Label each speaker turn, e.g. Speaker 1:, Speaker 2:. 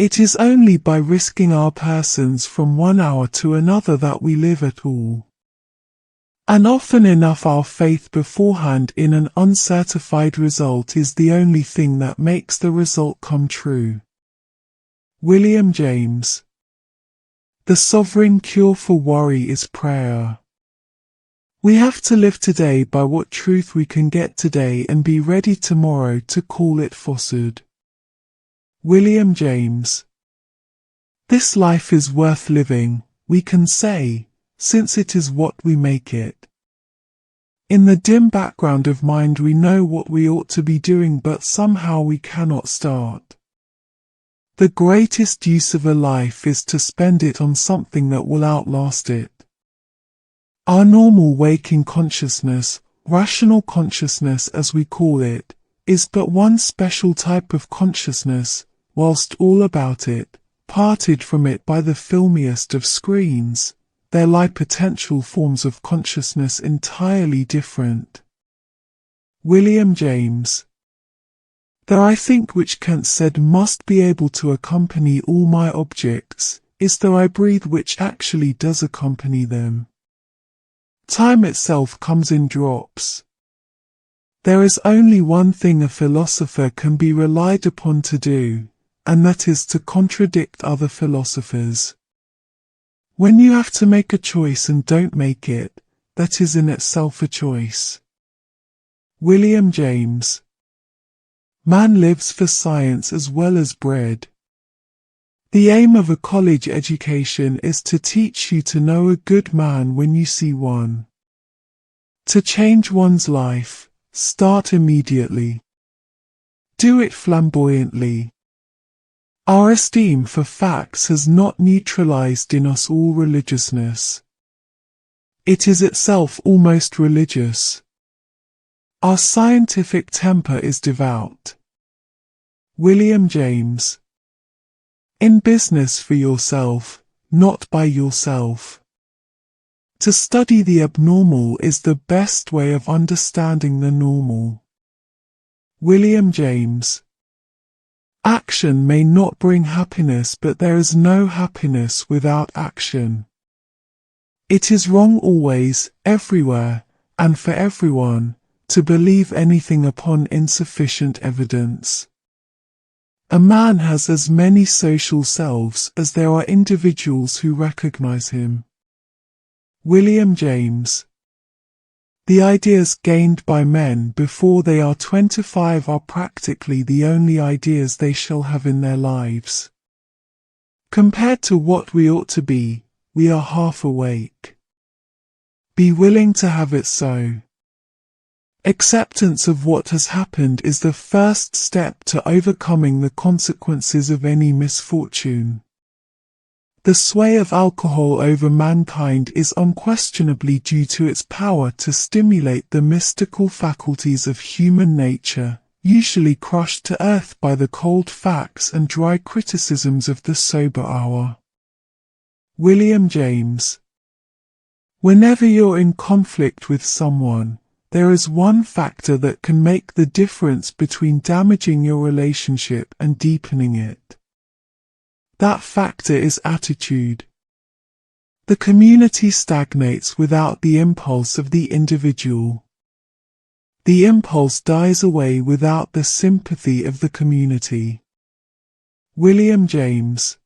Speaker 1: It is only by risking our persons from one hour to another that we live at all. And often enough our faith beforehand in an uncertified result is the only thing that makes the result come true. William James. The sovereign cure for worry is prayer. We have to live today by what truth we can get today and be ready tomorrow to call it falsehood. William James. This life is worth living, we can say, since it is what we make it. In the dim background of mind we know what we ought to be doing, but somehow we cannot start. The greatest use of a life is to spend it on something that will outlast it. Our normal waking consciousness, rational consciousness as we call it, is but one special type of consciousness, whilst all about it, parted from it by the filmiest of screens, there lie potential forms of consciousness entirely different. William James. The I think which Kant said must be able to accompany all my objects, is the I breathe which actually does accompany them. Time itself comes in drops. There is only one thing a philosopher can be relied upon to do, and that is to contradict other philosophers. When you have to make a choice and don't make it, that is in itself a choice. William James. Man lives for science as well as bread. The aim of a college education is to teach you to know a good man when you see one. To change one's life, start immediately. Do it flamboyantly. Our esteem for facts has not neutralized in us all religiousness. It is itself almost religious. Our scientific temper is devout. William James. In business for yourself, not by yourself. To study the abnormal is the best way of understanding the normal. William James. Action may not bring happiness, but there is no happiness without action. It is wrong always, everywhere, and for everyone, to believe anything upon insufficient evidence. A man has as many social selves as there are individuals who recognize him. William James. The ideas gained by men before they are 25 are practically the only ideas they shall have in their lives. Compared to what we ought to be, we are half awake. Be willing to have it so. Acceptance of what has happened is the first step to overcoming the consequences of any misfortune. The sway of alcohol over mankind is unquestionably due to its power to stimulate the mystical faculties of human nature, usually crushed to earth by the cold facts and dry criticisms of the sober hour. William James. Whenever you're in conflict with someone, there is one factor that can make the difference between damaging your relationship and deepening it. That factor is attitude. The community stagnates without the impulse of the individual. The impulse dies away without the sympathy of the community. William James.